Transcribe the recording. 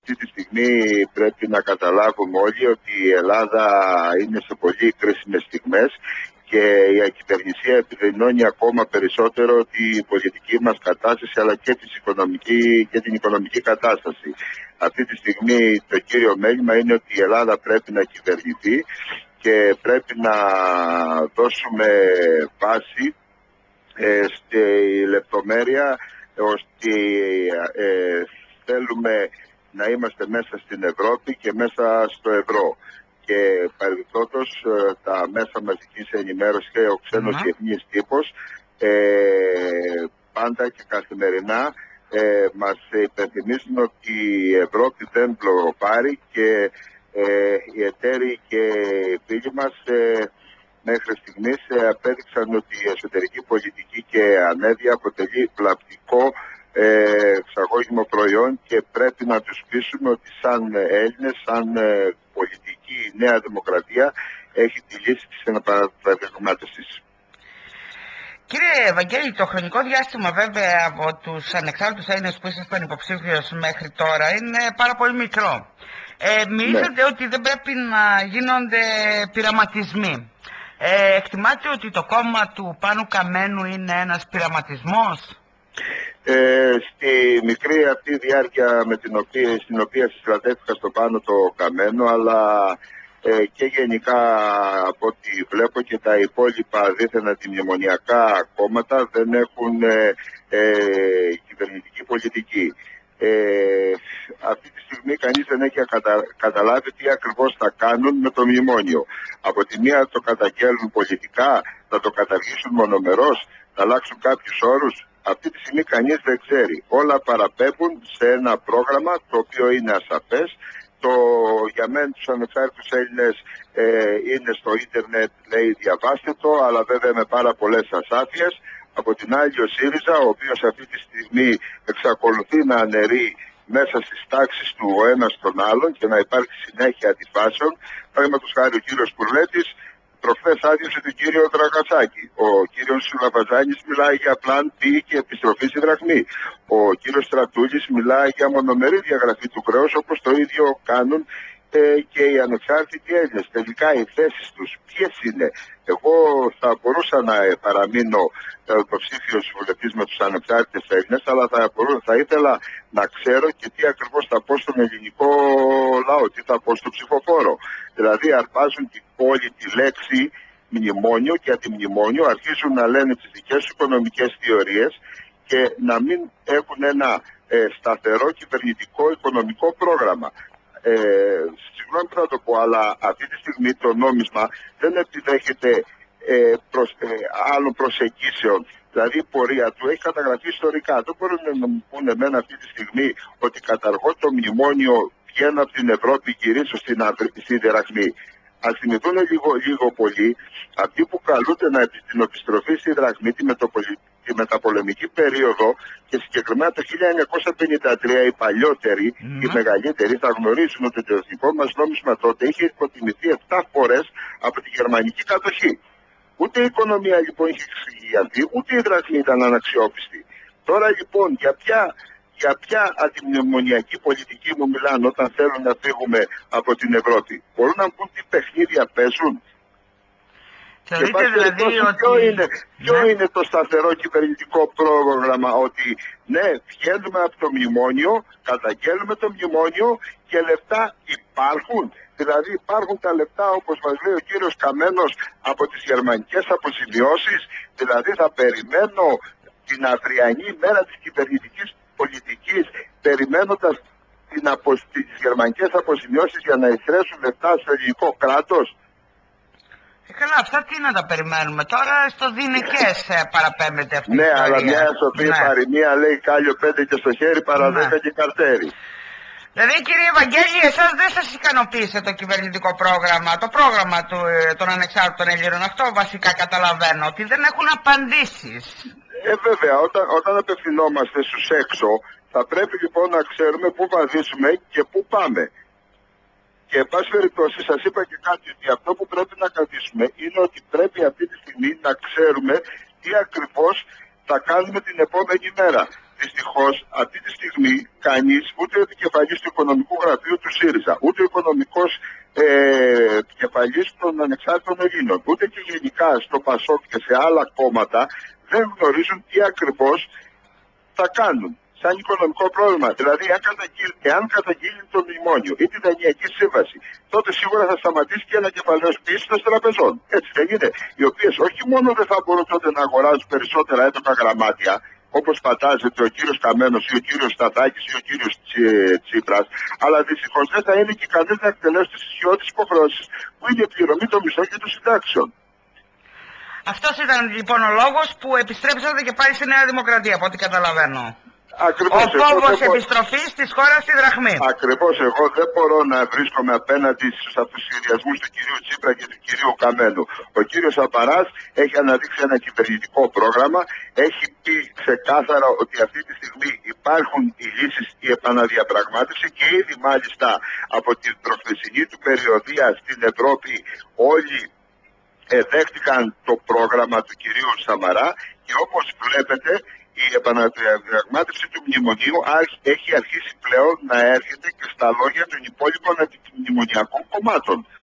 αυτή τη στιγμή πρέπει να καταλάβουμε όλοι ότι η Ελλάδα είναι σε πολύ κρίσιμες στιγμές και η ακυβερνησία επιδεινώνει ακόμα περισσότερο την πολιτική μας κατάσταση αλλά και την οικονομική κατάσταση. Αυτή τη στιγμή το κύριο μέλημα είναι ότι η Ελλάδα πρέπει να κυβερνηθεί και πρέπει να δώσουμε βάση στη λεπτομέρεια ώστε θέλουμε να είμαστε μέσα στην Ευρώπη και μέσα στο ευρώ. Και παρεμπιπτόντως τα μέσα μαζικής ενημέρωσης και ο ξένος διεθνής τύπος πάντα και καθημερινά μας υπενθυμίζουν ότι η Ευρώπη δεν πληροπάρει και οι εταίροι και οι φίλοι μας μέχρι στιγμής απέδειξαν ότι η εσωτερική πολιτική και ανέδεια αποτελεί βλαπτικό εξαγώγημο προϊόν και πρέπει να τους πείσουμε ότι σαν Έλληνες, σαν πολιτική νέα δημοκρατία έχει τη λύση της επαναδιαπραγμάτευσης. Κύριε Βαγγέλη, το χρονικό διάστημα βέβαια από τους ανεξάρτητους Έλληνες που ήσασταν υποψήφιος μέχρι τώρα είναι πάρα πολύ μικρό. Μιλήσατε ότι δεν πρέπει να γίνονται πειραματισμοί. Εκτιμάτε ότι το κόμμα του Πάνου Καμένου είναι ένας πειραματισμός? Στη μικρή αυτή διάρκεια στην οποία συστρατεύτηκα στο Πάνο το Καμένο, αλλά και γενικά από ό,τι βλέπω και τα υπόλοιπα δίθεν αντιμνημονιακά κόμματα δεν έχουν κυβερνητική πολιτική. Αυτή τη στιγμή κανείς δεν έχει καταλάβει τι ακριβώς θα κάνουν με το μνημόνιο. Από τη μία το καταγγέλνουν πολιτικά, θα το καταργήσουν μονομερώς, θα αλλάξουν κάποιους όρους. Αυτή τη στιγμή κανείς δεν ξέρει. Όλα παραπέμπουν σε ένα πρόγραμμα το οποίο είναι ασαφές. Για μένα τους ανεξάρτητους Έλληνες είναι στο ίντερνετ, λέει διαβάστε το, αλλά βέβαια με πάρα πολλές ασάφειες. Από την άλλη ο ΣΥΡΙΖΑ, ο οποίος αυτή τη στιγμή εξακολουθεί να αναιρεί μέσα στις τάξεις του ο ένας τον άλλον και να υπάρχει συνέχεια αντιφάσεων. Παραδείγματος χάρη ο κύριος Κουρλέτης προχθές άδειασε τον κύριο Δραγατσάκη. Ο κύριος Λαβαζάνης μιλάει για πλάν P και επιστροφή στη δραχμή. Ο κύριος Στρατούλης μιλάει για μονομερή διαγραφή του χρέους, όπως το ίδιο κάνουν και οι ανεξάρτητοι Έλληνες. Τελικά οι θέσεις τους ποιες είναι? Εγώ θα μπορούσα να παραμείνω υποψήφιος βουλευτής με τους ανεξάρτητες Έλληνες, αλλά θα ήθελα να ξέρω και τι ακριβώς θα πω στον ελληνικό λαό, τι θα πω στο ψηφοφόρο. Δηλαδή αρπάζουν όλη τη λέξη μνημόνιο και αντιμνημόνιο, αρχίζουν να λένε τις δικές τους οικονομικές θεωρίες και να μην έχουν ένα σταθερό κυβερνητικό οικονομικό πρόγραμμα. Συγγνώμη που θα το πω, αλλά αυτή τη στιγμή το νόμισμα δεν επιδέχεται άλλων προσεγγίσεων. Δηλαδή η πορεία του έχει καταγραφεί ιστορικά. Δεν μπορούν να μου πούνε εμένα αυτή τη στιγμή ότι καταργώ το μνημόνιο, βγαίνω από την Ευρώπη, γυρίσω στη δραχμή. Ας θυμηθούν λίγο πολύ αυτοί που καλούνται την επιστροφή στη δραχμή τη μεταπολεμική περίοδο και συγκεκριμένα το 1953 οι παλιότεροι, οι μεγαλύτεροι θα γνωρίζουν ότι το εθνικό μας νόμισμα τότε είχε υποτιμηθεί 7 φορές από τη γερμανική κατοχή. Ούτε η οικονομία λοιπόν είχε εξηγιανθεί, ούτε η δραχμή ήταν αναξιόπιστη. Τώρα λοιπόν για ποια αντιμνημονιακή πολιτική μου μιλάνε όταν θέλουν να φύγουμε από την Ευρώπη? Μπορούν να πούν τι παιχνίδια παίζουν? Θεωρείτε δηλαδή ποιο είναι το σταθερό κυβερνητικό πρόγραμμα? Ότι ναι, βγαίνουμε από το μνημόνιο, καταγγέλνουμε το μνημόνιο και λεφτά υπάρχουν. Δηλαδή υπάρχουν τα λεφτά, όπως μας λέει ο κύριος Καμένος, από τις γερμανικές αποζημιώσεις. Δηλαδή θα περιμένω την αυριανή μέρα της κυβερνητικής πολιτικής, περιμένοντας τις γερμανικές αποζημιώσεις για να εισρέσουν λεφτά στο ελληνικό κράτος. Καλά, αυτά τι να τα περιμένουμε τώρα, στο δινικές παραπέμπεται αυτή η ιστορία. Ναι, αλλά μια σοφή παροιμία λέει κάλιο 5 και στο χέρι παρά 10 και καρτέρι. Δηλαδή κύριε Βαγγέλη, εσάς δεν σας ικανοποίησε το κυβερνητικό πρόγραμμα, το πρόγραμμα των ανεξάρτητων Ελλήνων? Αυτό βασικά καταλαβαίνω, ότι δεν έχουν απαντήσεις. Βέβαια, όταν απευθυνόμαστε στους έξω, θα πρέπει λοιπόν να ξέρουμε πού βαδίσουμε και πού πάμε. Και εν πάση περιπτώσει σας είπα και κάτι, ότι αυτό που πρέπει να κρατήσουμε είναι ότι πρέπει αυτή τη στιγμή να ξέρουμε τι ακριβώς θα κάνουμε την επόμενη μέρα. Δυστυχώς, αυτή τη στιγμή κανείς, ούτε ο επικεφαλής του Οικονομικού Γραφείου του ΣΥΡΙΖΑ, ούτε ο οικονομικός επικεφαλής των Ανεξάρτητων Ελλήνων, ούτε και γενικά στο ΠΑΣΟΚ και σε άλλα κόμματα δεν γνωρίζουν τι ακριβώς θα κάνουν σαν οικονομικό πρόβλημα. Δηλαδή, εάν καταγγείλει το μνημόνιο ή τη Δανειακή Σύμβαση, τότε σίγουρα θα σταματήσει και η ανακεφαλαιοποίηση των τραπεζών. Έτσι δεν είναι? Οι οποίες όχι μόνο δεν θα μπορούν τότε να αγοράζουν περισσότερα έντοκα γραμμάτια, όπως φαντάζεται ο κύριος Καμένος ή ο κύριος Σταθάκης ή ο κύριος Τσίπρας, αλλά δυστυχώς δεν θα είναι και ικανές να εκτελέσουν τις ισχυώδεις υποχρεώσεις που είναι η πληρωμή των μισθών και των συντάξεων. Αυτός ήταν λοιπόν ο λόγος που επιστρέψατε και πάλι στη Νέα Δημοκρατία, από ό,τι καταλαβαίνω. Ακριβώς, ο φόβος επιστροφής της χώρας στη δραχμή. Ακριβώς, εγώ δεν μπορώ να βρίσκομαι απέναντι στους αυτοσχεδιασμούς του κυρίου Τσίπρα και του κυρίου Καμένου. Ο κύριος Σαμαράς έχει αναδείξει ένα κυβερνητικό πρόγραμμα, έχει πει ξεκάθαρα ότι αυτή τη στιγμή υπάρχουν οι λύσεις, η επαναδιαπραγμάτευση και ήδη μάλιστα από την προχθεσινή του περιοδία στην Ευρώπη όλοι δέχτηκαν το πρόγραμμα του κυρίου Σαμαρά και όπως βλέπετε η επαναδιαπραγμάτευση του μνημονίου έχει αρχίσει πλέον να έρχεται και στα λόγια των υπόλοιπων αντιμνημονιακών κομμάτων.